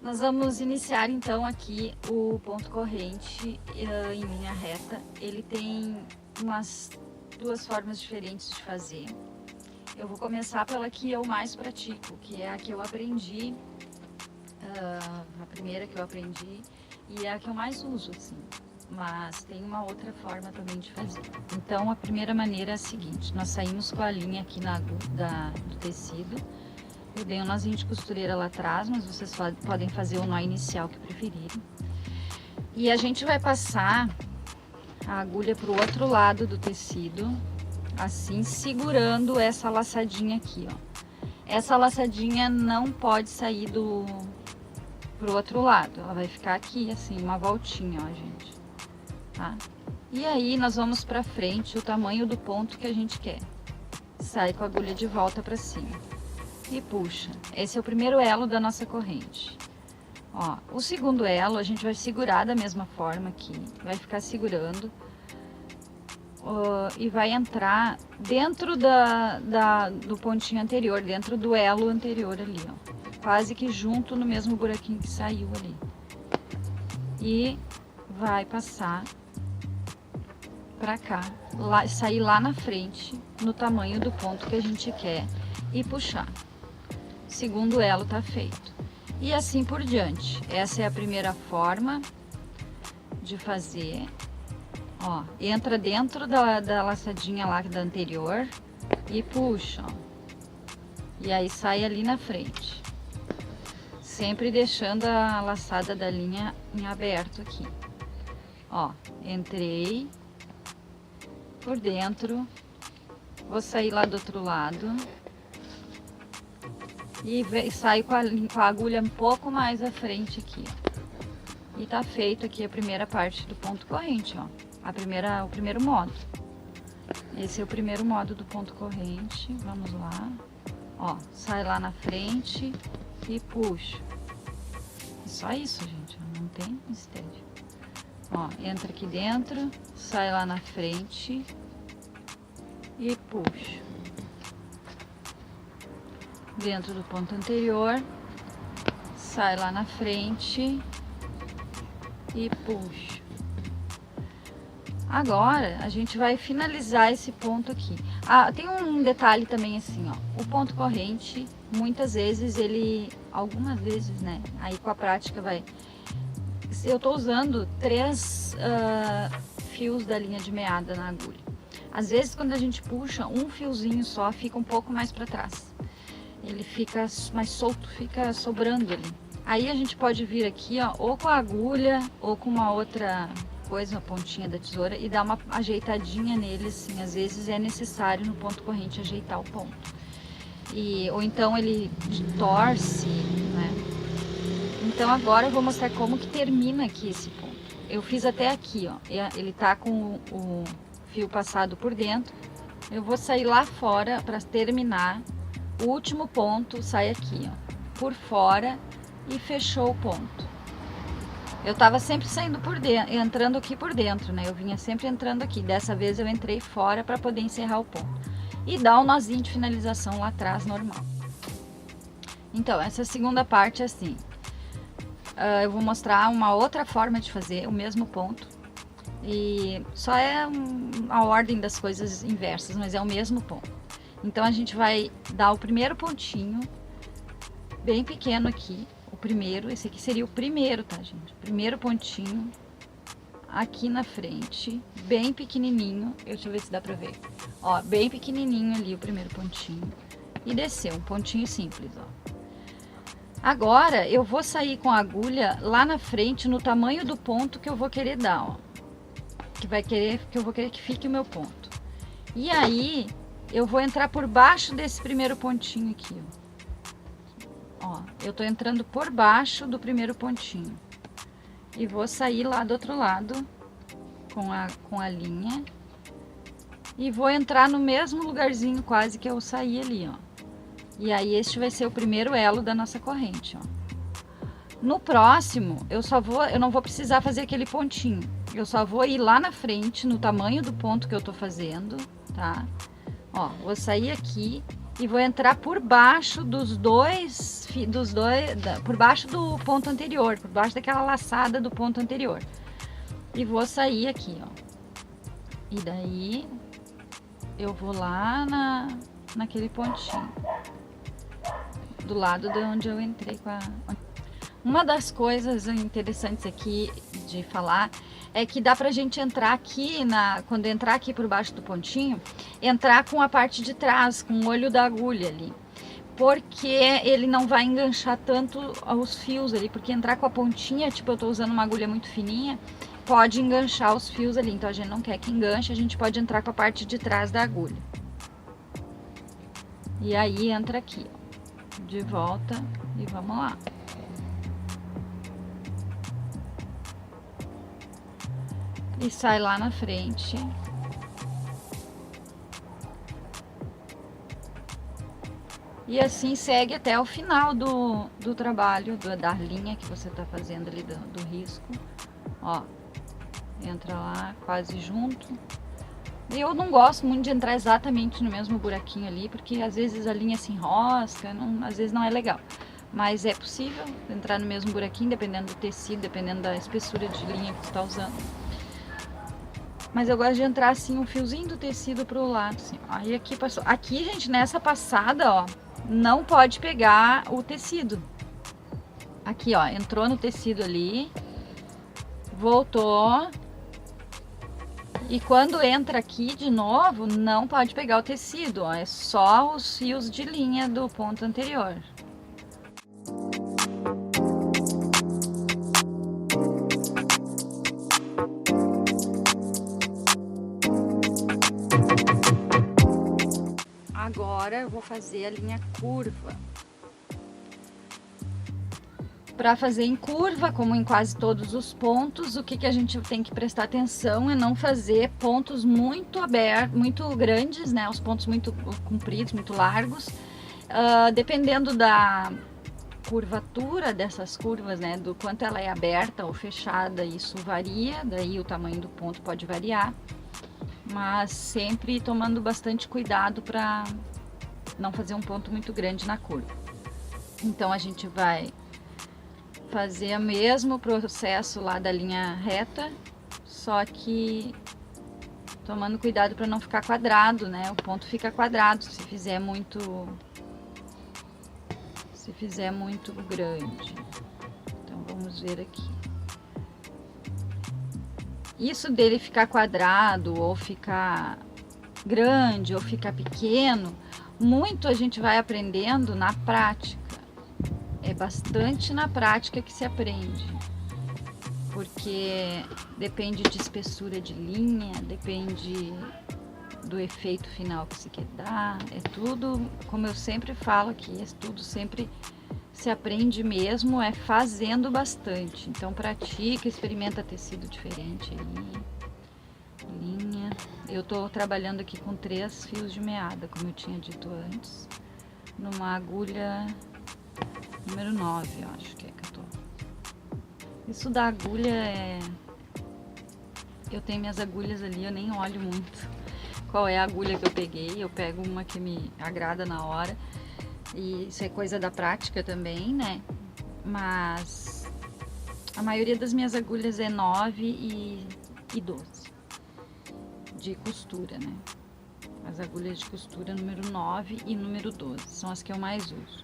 Nós vamos iniciar então aqui o ponto corrente em linha reta. Ele tem duas formas diferentes de fazer. Eu vou começar pela que eu mais pratico, que é a que eu aprendi, a primeira que eu aprendi e é a que eu mais uso, assim. Mas tem uma outra forma também de fazer. Então a primeira maneira é a seguinte: nós saímos com a linha aqui do tecido. Eu dei um nozinho de costureira lá atrás, mas vocês podem fazer o nó inicial que preferirem. E a gente vai passar a agulha para o outro lado do tecido, assim, segurando essa laçadinha aqui, ó. Essa laçadinha não pode sair pro outro lado, ela vai ficar aqui, assim, uma voltinha, ó, gente. Tá? E aí nós vamos para frente o tamanho do ponto que a gente quer. Sai com a agulha de volta para cima e puxa. Esse é o primeiro elo da nossa corrente. Ó, o segundo elo a gente vai segurar da mesma forma aqui, vai ficar segurando e vai entrar dentro do pontinho anterior, dentro do elo anterior ali, ó, quase que junto no mesmo buraquinho que saiu ali. E vai passar pra cá, sair lá na frente no tamanho do ponto que a gente quer e puxar. Segundo elo tá feito. E assim por diante. Essa é a primeira forma de fazer. Ó, entra dentro da laçadinha lá da anterior e puxa, ó. E aí sai ali na frente. Sempre deixando a laçada da linha em aberto aqui. Ó, entrei por dentro, vou sair lá do outro lado. E saio com a agulha um pouco mais à frente aqui, ó. E tá feito aqui a primeira parte do ponto corrente, ó. O primeiro modo. Esse é o primeiro modo do ponto corrente. Vamos lá. Ó, sai lá na frente e puxa. É só isso, gente. Não tem mistério. Ó, entra aqui dentro, sai lá na frente e puxa. Dentro do ponto anterior, sai lá na frente e puxa. Agora a gente vai finalizar esse ponto aqui. Ah, tem um detalhe também assim, ó. O ponto corrente, muitas vezes algumas vezes, né? Aí com a prática vai. Eu tô usando 3 fios da linha de meada na agulha. Às vezes quando a gente puxa um fiozinho só, fica um pouco mais para trás. Ele fica mais solto, fica sobrando ali. Aí a gente pode vir aqui, ó, ou com a agulha ou com uma outra coisa, uma pontinha da tesoura e dar uma ajeitadinha nele, assim. Às vezes é necessário no ponto corrente ajeitar o ponto. Ou então ele torce, né? Então agora eu vou mostrar como que termina aqui esse ponto. Eu fiz até aqui, ó. Ele tá com o fio passado por dentro. Eu vou sair lá fora para terminar. O último ponto sai aqui, ó, por fora e fechou o ponto. Eu tava sempre saindo por dentro, entrando aqui por dentro, né? Eu vinha sempre entrando aqui. Dessa vez eu entrei fora para poder encerrar o ponto. E dar um nozinho de finalização lá atrás normal. Então, essa segunda parte é assim. Eu vou mostrar uma outra forma de fazer o mesmo ponto. E só é a ordem das coisas inversas, mas é o mesmo ponto. Então a gente vai dar o primeiro pontinho, bem pequeno aqui, o primeiro, esse aqui seria o primeiro, tá, gente? Primeiro pontinho, aqui na frente, bem pequenininho, deixa eu ver se dá pra ver. Ó, bem pequenininho ali o primeiro pontinho, e descer, um pontinho simples, ó. Agora eu vou sair com a agulha lá na frente, no tamanho do ponto que eu vou querer dar, ó. Que eu vou querer que fique o meu ponto. E aí eu vou entrar por baixo desse primeiro pontinho aqui, ó. Eu tô entrando por baixo do primeiro pontinho. E vou sair lá do outro lado com a linha. E vou entrar no mesmo lugarzinho quase que eu saí ali, ó. E aí este vai ser o primeiro elo da nossa corrente, ó. No próximo, eu não vou precisar fazer aquele pontinho. Eu só vou ir lá na frente, no tamanho do ponto que eu tô fazendo, tá? Ó, vou sair aqui e vou entrar por baixo dos 2 dos dois, por baixo do ponto anterior, por baixo daquela laçada do ponto anterior. E vou sair aqui, ó. E daí eu vou lá naquele pontinho, do lado de onde eu entrei com a... Uma das coisas interessantes aqui de falar é que dá pra gente entrar aqui, quando entrar aqui por baixo do pontinho, entrar com a parte de trás, com o olho da agulha ali. Porque ele não vai enganchar tanto os fios ali, porque entrar com a pontinha, tipo eu tô usando uma agulha muito fininha, pode enganchar os fios ali, então a gente não quer que enganche, a gente pode entrar com a parte de trás da agulha. E aí entra aqui, ó, de volta e vamos lá. E sai lá na frente. E assim segue até o final do trabalho, da linha que você tá fazendo ali do risco. Ó, entra lá quase junto. E eu não gosto muito de entrar exatamente no mesmo buraquinho ali, porque às vezes a linha se enrosca, às vezes não é legal. Mas é possível entrar no mesmo buraquinho, dependendo do tecido, dependendo da espessura de linha que você tá usando. Mas eu gosto de entrar assim, um fiozinho do tecido pro lado, assim. Aí aqui passou. Aqui, gente, nessa passada, ó, não pode pegar o tecido. Aqui, ó, entrou no tecido ali, voltou. E quando entra aqui de novo, não pode pegar o tecido, ó, é só os fios de linha do ponto anterior. Agora eu vou fazer a linha curva. Para fazer em curva, como em quase todos os pontos, o que a gente tem que prestar atenção é não fazer pontos muito abertos, muito grandes, né? Os pontos muito compridos, muito largos. Dependendo da curvatura dessas curvas, né? Do quanto ela é aberta ou fechada, isso varia, daí o tamanho do ponto pode variar. Mas sempre tomando bastante cuidado para não fazer um ponto muito grande na curva. Então a gente vai fazer o mesmo processo lá da linha reta, só que tomando cuidado para não ficar quadrado, né? O ponto fica quadrado se fizer muito grande. Então vamos ver aqui. Isso dele ficar quadrado ou ficar grande ou ficar pequeno, muito a gente vai aprendendo na prática. É bastante na prática que se aprende, porque depende de espessura de linha, depende do efeito final que se quer dar, é tudo, como eu sempre falo aqui, é tudo sempre se aprende mesmo, é fazendo bastante. Então pratica, experimenta tecido diferente aí, linha. Eu tô trabalhando aqui com 3 fios de meada, como eu tinha dito antes, numa agulha número 9, eu acho que é que eu tô. Isso da agulha é... Eu tenho minhas agulhas ali, eu nem olho muito qual é a agulha que eu peguei. Eu pego uma que me agrada na hora. E isso é coisa da prática também, né? Mas a maioria das minhas agulhas é 9 e 12 de costura, né? As agulhas de costura número 9 e número 12 são as que eu mais uso.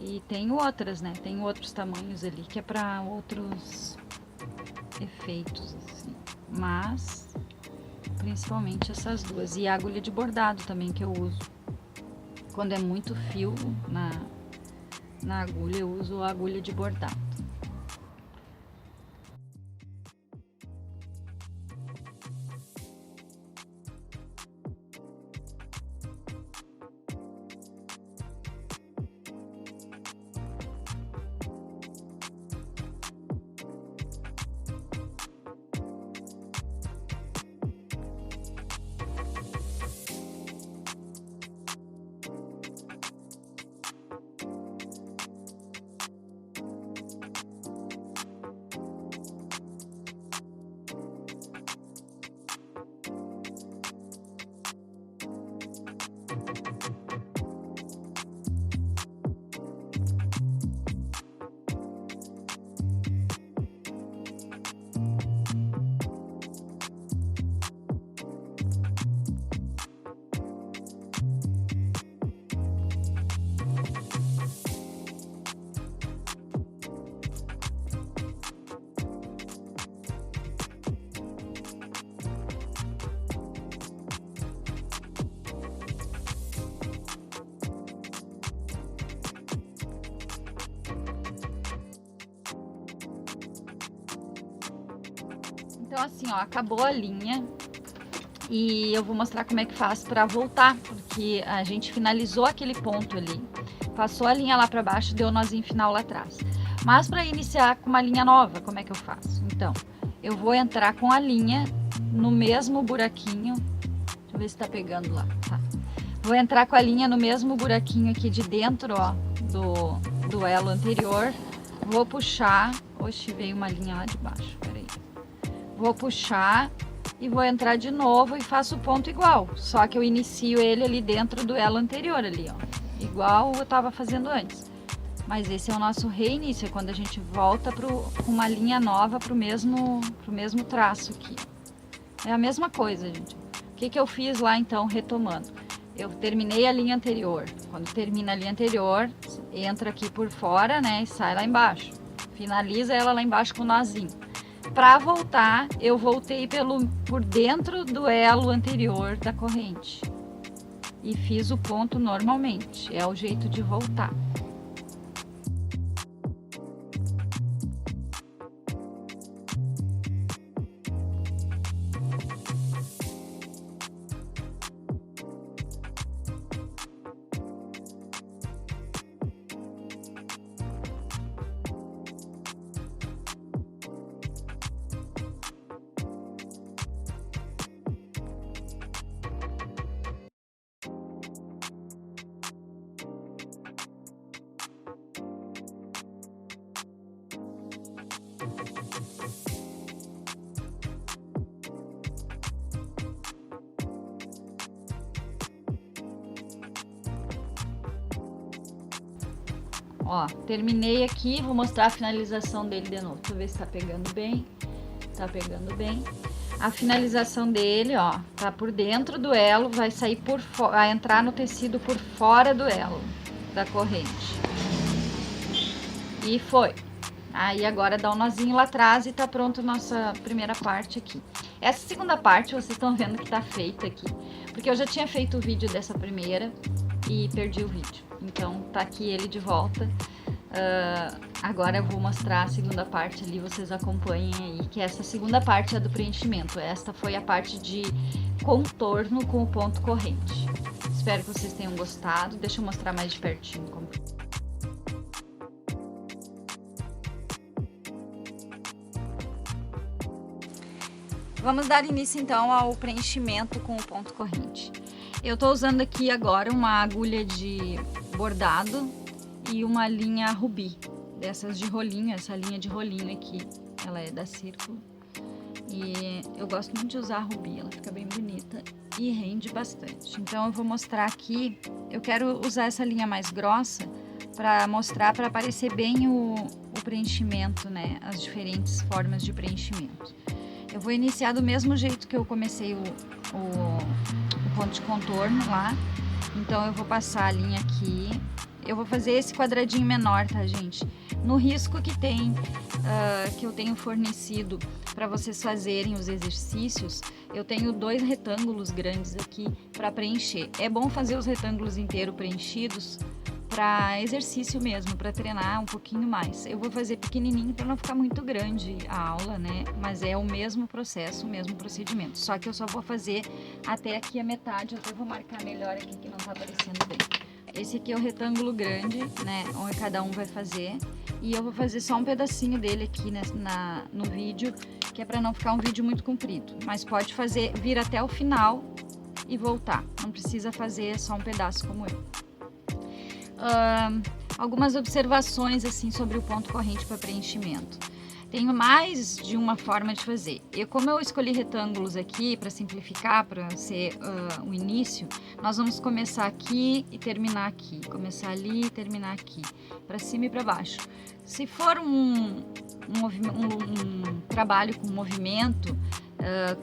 E tem outras, né? Tem outros tamanhos ali que é para outros efeitos, assim. Mas, principalmente essas duas. E a agulha de bordado também que eu uso. Quando é muito fio na agulha, eu uso a agulha de bordado. Então assim, ó, acabou a linha e eu vou mostrar como é que faz para voltar, porque a gente finalizou aquele ponto ali, passou a linha lá para baixo, deu o nozinho final lá atrás. Mas para iniciar com uma linha nova, como é que eu faço? Então, eu vou entrar com a linha no mesmo buraquinho, deixa eu ver se tá pegando lá, tá? Vou entrar com a linha no mesmo buraquinho aqui de dentro, ó, do elo anterior, vou puxar, oxe, veio uma linha lá de baixo, peraí. Vou puxar e vou entrar de novo e faço o ponto igual, só que eu inicio ele ali dentro do elo anterior ali, ó, igual eu tava fazendo antes. Mas esse é o nosso reinício, é quando a gente volta com uma linha nova pro mesmo traço aqui. É a mesma coisa, gente. O que que eu fiz lá então, retomando? Eu terminei a linha anterior. Quando termina a linha anterior, entra aqui por fora, né, e sai lá embaixo. Finaliza ela lá embaixo com o nozinho. Para voltar, eu voltei por dentro do elo anterior da corrente. E fiz o ponto normalmente. É o jeito de voltar. Ó, terminei aqui, vou mostrar a finalização dele de novo. Deixa eu ver se tá pegando bem. Tá pegando bem. A finalização dele, ó, tá por dentro do elo, vai sair por fora, vai entrar no tecido por fora do elo da corrente. E foi. Aí agora dá um nozinho lá atrás e tá pronto a nossa primeira parte aqui. Essa segunda parte vocês estão vendo que tá feita aqui, porque eu já tinha feito o vídeo dessa primeira e perdi o vídeo. Então tá aqui ele de volta. Agora eu vou mostrar a segunda parte ali, vocês acompanhem aí, que essa segunda parte é do preenchimento. Esta foi a parte de contorno com o ponto corrente. Espero que vocês tenham gostado. Deixa eu mostrar mais de pertinho como... Vamos dar início então ao preenchimento com o ponto corrente. Eu tô usando aqui agora uma agulha de bordado e uma linha rubi, dessas de rolinho, essa linha de rolinho aqui, ela é da Círculo. E eu gosto muito de usar a rubi, ela fica bem bonita e rende bastante. Então eu vou mostrar aqui, eu quero usar essa linha mais grossa para mostrar, para aparecer bem o preenchimento, né, as diferentes formas de preenchimento. Eu vou iniciar do mesmo jeito que eu comecei o ponto de contorno lá. Então eu vou passar a linha aqui. Eu vou fazer esse quadradinho menor, tá, gente? No risco que tem, que eu tenho fornecido para vocês fazerem os exercícios, eu tenho 2 retângulos grandes aqui para preencher. É bom fazer os retângulos inteiros preenchidos para exercício mesmo, para treinar um pouquinho mais. Eu vou fazer pequenininho para não ficar muito grande a aula, né? Mas é o mesmo processo, o mesmo procedimento. Só que eu só vou fazer até aqui a metade, eu até vou marcar melhor aqui que não tá aparecendo bem. Esse aqui é o retângulo grande, né? Onde cada um vai fazer. E eu vou fazer só um pedacinho dele aqui no vídeo, que é para não ficar um vídeo muito comprido. Mas pode fazer, vir até o final e voltar. Não precisa fazer só um pedaço como eu. Algumas observações assim sobre o ponto corrente para preenchimento. Tenho mais de uma forma de fazer. Como eu escolhi retângulos aqui para simplificar, para ser o início, nós vamos começar aqui e terminar aqui. Começar ali e terminar aqui, para cima e para baixo. Se for um trabalho com movimento,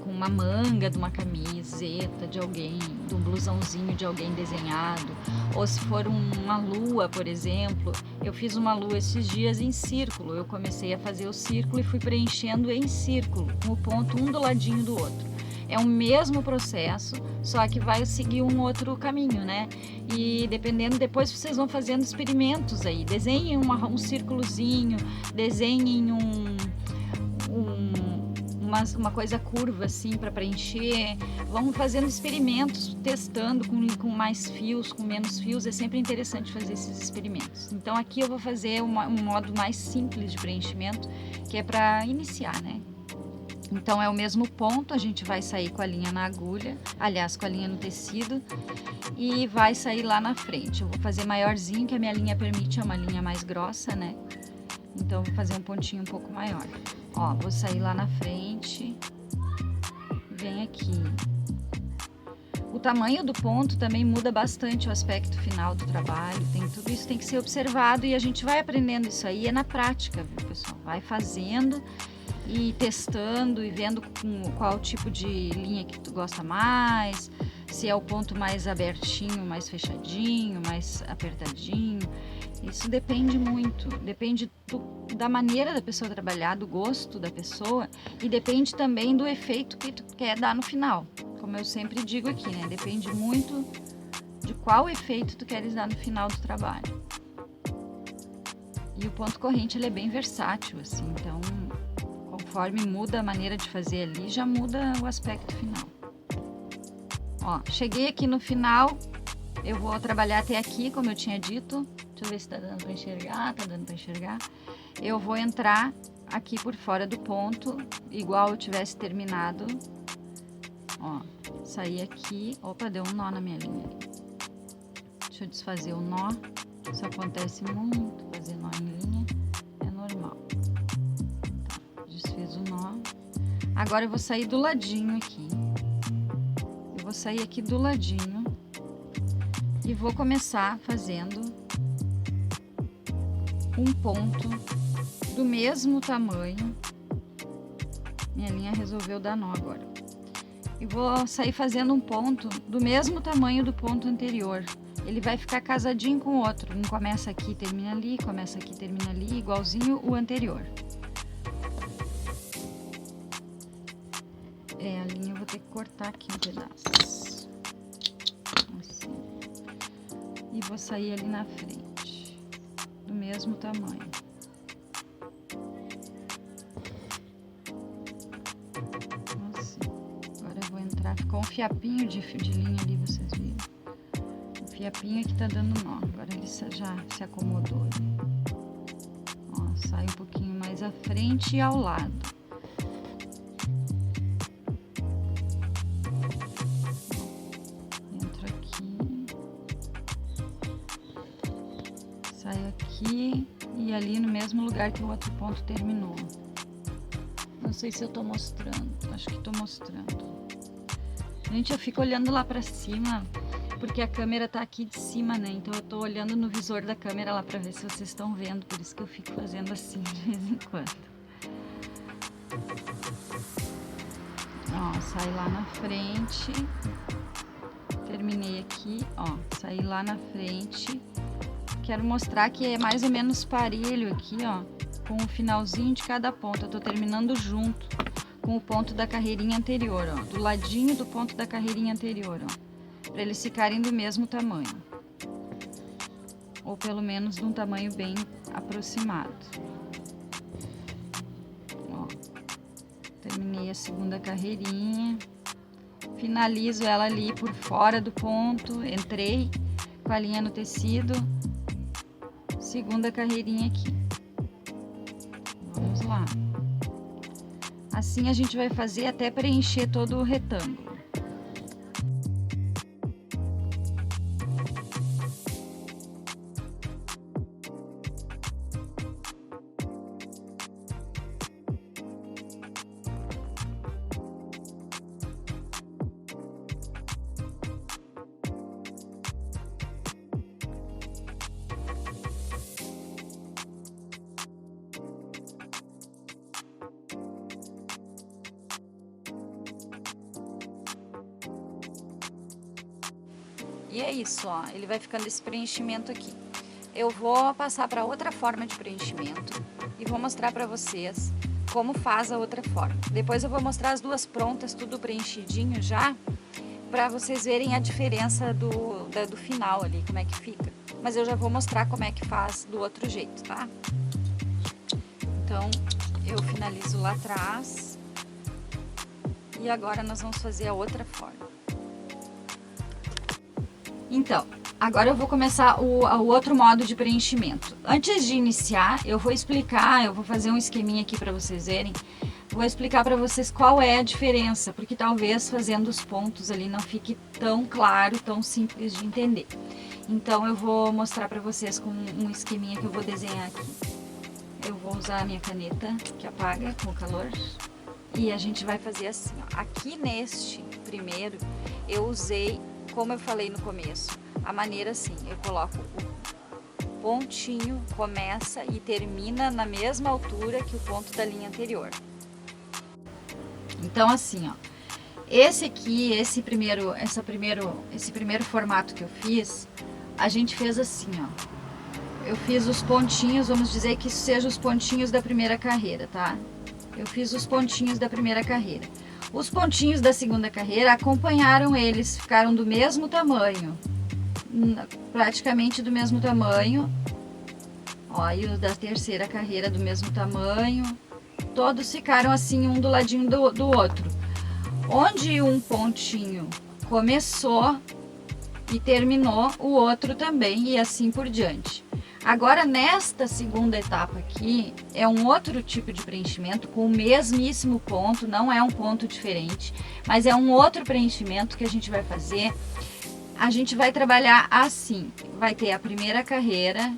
com uma manga de uma camiseta de alguém, de um blusãozinho de alguém desenhado, ou se for uma lua, por exemplo, eu fiz uma lua esses dias em círculo, eu comecei a fazer o círculo e fui preenchendo em círculo, com o ponto um do ladinho do outro. É o mesmo processo, só que vai seguir um outro caminho, né? E dependendo, depois vocês vão fazendo experimentos aí, desenhem um círculozinho, desenhem uma uma coisa curva assim para preencher. Vamos fazendo experimentos, testando com mais fios, com menos fios. É sempre interessante fazer esses experimentos. Então aqui eu vou fazer um modo mais simples de preenchimento, que é para iniciar, né? Então é o mesmo ponto, a gente vai sair com a linha na agulha, aliás, com a linha no tecido, e vai sair lá na frente. Eu vou fazer maiorzinho, que a minha linha permite, é uma linha mais grossa, né? Então vou fazer um pontinho um pouco maior. Ó, vou sair lá na frente, vem aqui. O tamanho do ponto também muda bastante o aspecto final do trabalho, tudo isso tem que ser observado e a gente vai aprendendo isso aí, é na prática, viu, pessoal? Vai fazendo e testando e vendo qual tipo de linha que tu gosta mais, se é o ponto mais abertinho, mais fechadinho, mais apertadinho. Isso depende muito, depende da maneira da pessoa trabalhar, do gosto da pessoa e depende também do efeito que tu quer dar no final. Como eu sempre digo aqui, né? Depende muito de qual efeito tu queres dar no final do trabalho. E o ponto corrente ele é bem versátil, assim, então conforme muda a maneira de fazer ali, já muda o aspecto final. Ó, cheguei aqui no final, eu vou trabalhar até aqui, como eu tinha dito. Deixa eu ver se tá dando para enxergar, tá dando para enxergar. Eu vou entrar aqui por fora do ponto, igual eu tivesse terminado. Ó, saí aqui, opa, deu um nó na minha linha. Deixa eu desfazer o nó, isso acontece muito, fazer nó em linha, é normal. Tá, desfiz o nó. Agora eu vou sair do ladinho aqui. Eu vou sair aqui do ladinho e vou começar fazendo um ponto do mesmo tamanho. Minha linha resolveu dar nó agora. E vou sair fazendo um ponto do mesmo tamanho do ponto anterior. Ele vai ficar casadinho com o outro. Um começa aqui, termina ali, começa aqui, termina ali, igualzinho o anterior. A linha eu vou ter que cortar aqui um pedaço. Assim. E vou sair ali na frente, do mesmo tamanho. Assim. Agora eu vou entrar, ficou um fiapinho de linha ali, vocês viram? O fiapinho aqui tá dando nó, agora ele já se acomodou ali. Ó, sai um pouquinho mais à frente e ao lado. Entro aqui, saio aqui e ali no mesmo lugar que o outro ponto terminou. Não sei se eu tô mostrando, acho que tô mostrando. Gente, eu fico olhando lá pra cima, porque a câmera tá aqui de cima, né? Então eu tô olhando no visor da câmera lá pra ver se vocês estão vendo, por isso que eu fico fazendo assim de vez em quando. Ó, saí lá na frente, terminei aqui, ó, saí lá na frente. Quero mostrar que é mais ou menos parelho aqui, ó, com o finalzinho de cada ponto. Eu tô terminando junto com o ponto da carreirinha anterior, ó, do ladinho do ponto da carreirinha anterior, ó, para eles ficarem do mesmo tamanho, ou pelo menos de um tamanho bem aproximado. Ó, terminei a segunda carreirinha, finalizo ela ali por fora do ponto, entrei com a linha no tecido, segunda carreirinha aqui. Vamos lá. Assim a gente vai fazer até preencher todo o retângulo. E é isso, ó, ele vai ficando esse preenchimento aqui. Eu vou passar para outra forma de preenchimento e vou mostrar para vocês como faz a outra forma. Depois eu vou mostrar as duas prontas, tudo preenchidinho já, para vocês verem a diferença do final ali, como é que fica. Mas eu já vou mostrar como é que faz do outro jeito, tá? Então, eu finalizo lá atrás, E agora nós vamos fazer a outra forma. Então, agora eu vou começar o outro modo de preenchimento. Antes de iniciar, eu vou explicar, eu vou fazer um esqueminha aqui para vocês verem. Vou explicar para vocês qual é a diferença, porque talvez fazendo os pontos ali não fique tão claro, tão simples de entender. Então eu vou mostrar para vocês com um esqueminha que eu vou desenhar aqui. Eu vou usar a minha caneta que apaga com o calor e a gente vai fazer assim, ó. Aqui neste primeiro eu usei, como eu falei no começo, a maneira assim, eu coloco o pontinho, começa e termina na mesma altura que o ponto da linha anterior. Então assim, ó, esse primeiro formato que eu fiz, a gente fez assim, ó. Eu fiz os pontinhos, vamos dizer que isso seja os pontinhos da primeira carreira, tá? Eu fiz os pontinhos da primeira carreira. Os pontinhos da segunda carreira acompanharam eles, ficaram do mesmo tamanho, praticamente do mesmo tamanho. Ó, e o da terceira carreira do mesmo tamanho. Todos ficaram assim, um do ladinho do outro. Onde um pontinho começou e terminou, o outro também, e assim por diante. Agora, nesta segunda etapa aqui, é um outro tipo de preenchimento com o mesmíssimo ponto, não é um ponto diferente, mas é um outro preenchimento que a gente vai fazer. A gente vai trabalhar assim, vai ter a primeira carreira,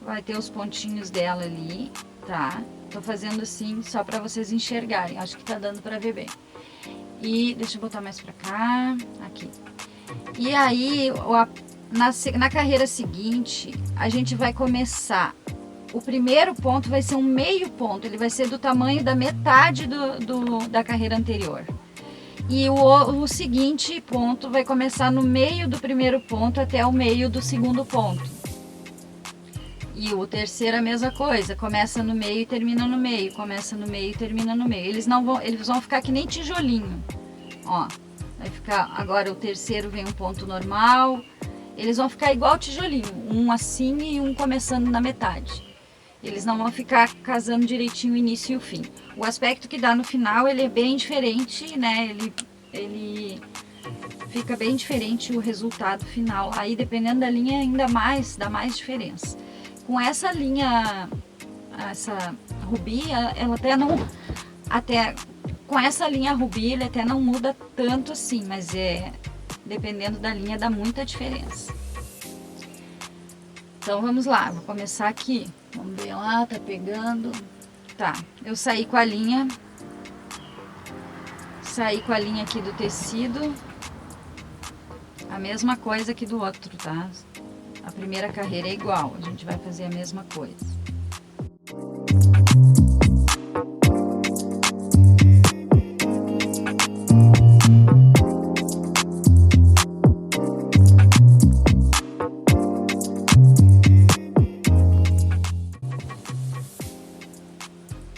vai ter os pontinhos dela ali, tá? Tô fazendo assim só para vocês enxergarem, acho que tá dando para ver bem. E deixa eu botar mais para cá, aqui. E aí, na carreira seguinte, a gente vai começar. O primeiro ponto vai ser um meio ponto, ele vai ser do tamanho da metade da carreira anterior. E o seguinte ponto vai começar no meio do primeiro ponto até o meio do segundo ponto. E o terceiro a mesma coisa, começa no meio e termina no meio, começa no meio e termina no meio. Eles vão ficar que nem tijolinho, ó. Vai ficar, agora o terceiro vem um ponto normal. Eles vão ficar igual tijolinho, um assim e um começando na metade. Eles não vão ficar casando direitinho o início e o fim. O aspecto que dá no final, ele é bem diferente, né? Ele fica bem diferente o resultado final. Aí, dependendo da linha, ainda mais, dá mais diferença. Com essa linha, essa rubi, ela até não... com essa linha rubi, ele até não muda tanto assim, mas dependendo da linha, dá muita diferença. Então vamos lá, vou começar aqui. Vamos ver lá, tá pegando. Tá, eu saí com a linha. Saí com a linha aqui do tecido. A mesma coisa aqui do outro, tá? A primeira carreira é igual, a gente vai fazer a mesma coisa.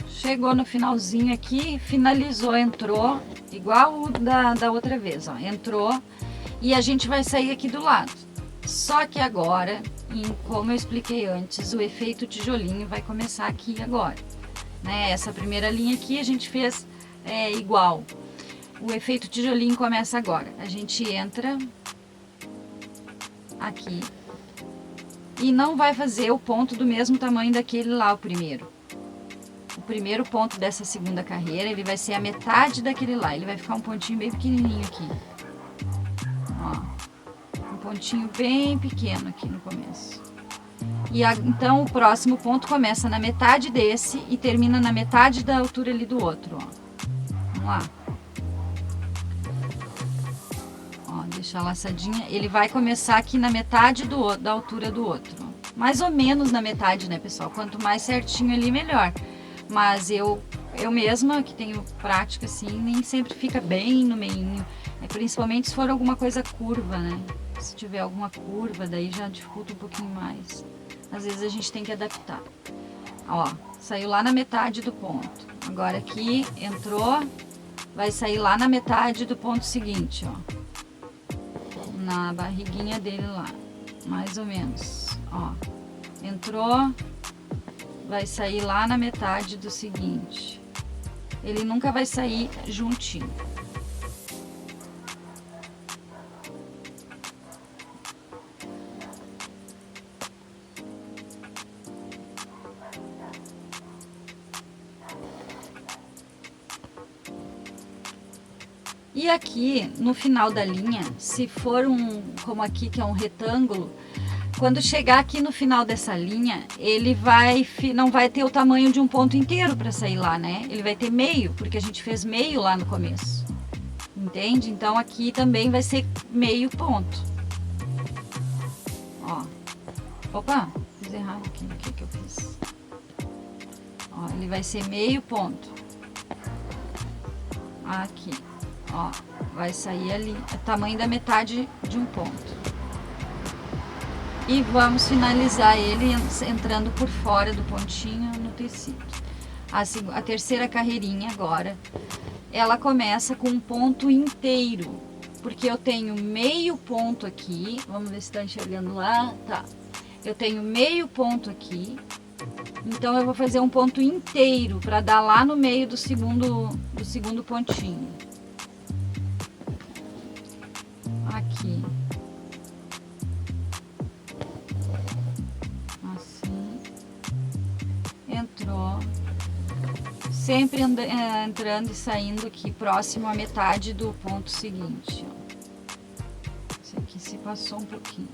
Chegou no finalzinho aqui, finalizou, entrou, igual o da outra vez, ó, entrou e a gente vai sair aqui do lado. Só que agora, como eu expliquei antes, o efeito tijolinho vai começar aqui agora, né? Essa primeira linha aqui a gente fez igual. O efeito tijolinho começa agora. A gente entra aqui e não vai fazer o ponto do mesmo tamanho daquele lá, o primeiro. O primeiro ponto dessa segunda carreira, ele vai ser a metade daquele lá. Ele vai ficar um pontinho bem pequenininho aqui. Ó, um pontinho bem pequeno aqui no começo. E então o próximo ponto começa na metade desse e termina na metade da altura ali do outro, ó. Vamos lá. Ó, deixar laçadinha. Ele vai começar aqui na metade da altura do outro. Ó. Mais ou menos na metade, né, pessoal? Quanto mais certinho ali, melhor. Mas eu mesma, que tenho prática assim, nem sempre fica bem no meinho. Principalmente se for alguma coisa curva, né? Se tiver alguma curva, daí já dificulta um pouquinho mais. Às vezes a gente tem que adaptar. Ó, saiu lá na metade do ponto. Agora aqui, entrou, vai sair lá na metade do ponto seguinte, ó. Na barriguinha dele lá, mais ou menos, ó. Entrou... vai sair lá na metade do seguinte. Ele nunca vai sair juntinho. E aqui no final da linha, se for como aqui que é um retângulo, quando chegar aqui no final dessa linha, ele não vai ter o tamanho de um ponto inteiro para sair lá, né? Ele vai ter meio, porque a gente fez meio lá no começo. Entende? Então aqui também vai ser meio ponto. Ó. Opa, fiz errado aqui. O que eu fiz? Ó, ele vai ser meio ponto. Aqui. Ó, vai sair ali, o tamanho da metade de um ponto. E vamos finalizar ele entrando por fora do pontinho no tecido. A terceira carreirinha agora, ela começa com um ponto inteiro, porque eu tenho meio ponto aqui, vamos ver se está enxergando lá, tá. Eu tenho meio ponto aqui, então eu vou fazer um ponto inteiro para dar lá no meio do segundo pontinho. Aqui. Assim. Entrou. Sempre entrando e saindo aqui próximo à metade do ponto seguinte. Ó. Esse aqui se passou um pouquinho.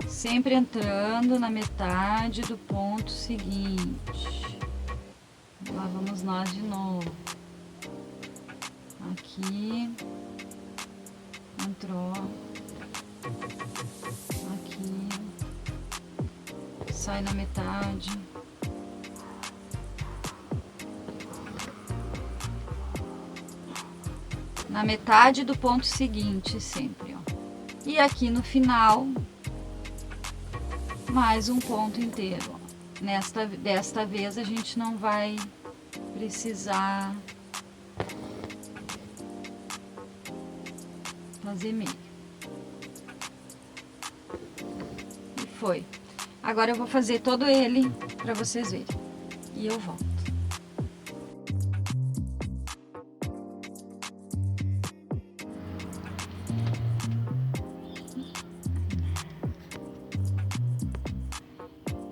Sempre entrando na metade do ponto seguinte. Lá vamos nós de novo. Aqui, entrou, aqui, sai na metade, na metade do ponto seguinte sempre, ó. E aqui no final, mais um ponto inteiro, ó. Desta vez a gente não vai precisar fazer meio. E foi. Agora eu vou fazer todo ele para vocês verem. E eu volto.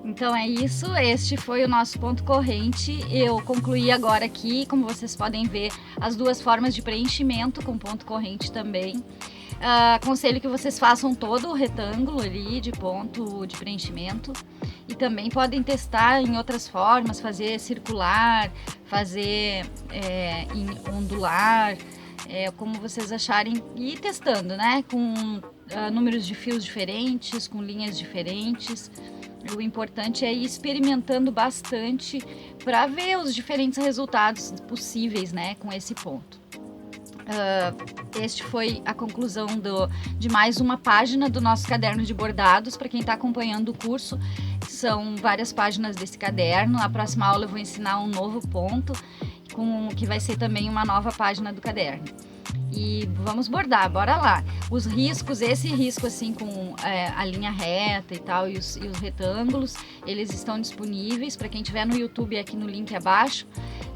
Então é isso, este foi o nosso ponto corrente. Eu concluí agora aqui, como vocês podem ver, as duas formas de preenchimento com ponto corrente também. Aconselho que vocês façam todo o retângulo ali de ponto de preenchimento. E também podem testar em outras formas, fazer circular, fazer em ondular, como vocês acharem, e ir testando, né? Com números de fios diferentes, com linhas diferentes. O importante é ir experimentando bastante para ver os diferentes resultados possíveis, né, com esse ponto. Este foi a conclusão de mais uma página do nosso caderno de bordados. Para quem está acompanhando o curso, são várias páginas desse caderno. Na próxima aula eu vou ensinar um novo ponto, que vai ser também uma nova página do caderno. E vamos bordar, bora lá. Os riscos, esse risco assim com a linha reta e tal, e os retângulos, eles estão disponíveis para quem tiver no YouTube, aqui no link abaixo.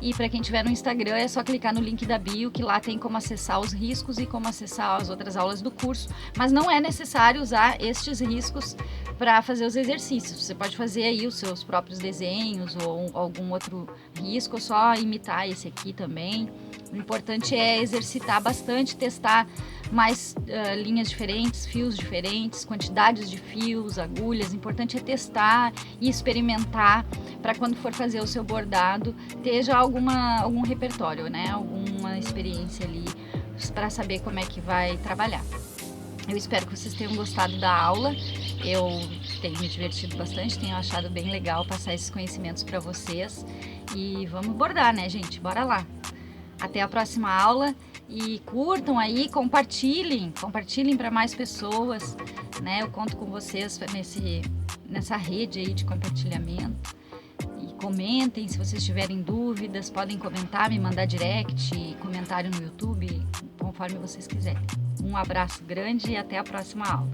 E para quem tiver no Instagram é só clicar no link da bio, que lá tem como acessar os riscos e como acessar as outras aulas do curso. Mas não é necessário usar estes riscos para fazer os exercícios. Você pode fazer aí os seus próprios desenhos ou algum outro risco, ou só imitar esse aqui também. O importante é exercitar bastante, testar mais linhas diferentes, fios diferentes, quantidades de fios, agulhas. O importante é testar e experimentar para quando for fazer o seu bordado, ter já algum repertório, né? Alguma experiência ali para saber como é que vai trabalhar. Eu espero que vocês tenham gostado da aula. Eu tenho me divertido bastante, tenho achado bem legal passar esses conhecimentos para vocês. E vamos bordar, né, gente? Bora lá! Até a próxima aula e curtam aí, compartilhem para mais pessoas, né? Eu conto com vocês nessa rede aí de compartilhamento. E comentem, se vocês tiverem dúvidas, podem comentar, me mandar direct, comentário no YouTube, conforme vocês quiserem. Um abraço grande e até a próxima aula.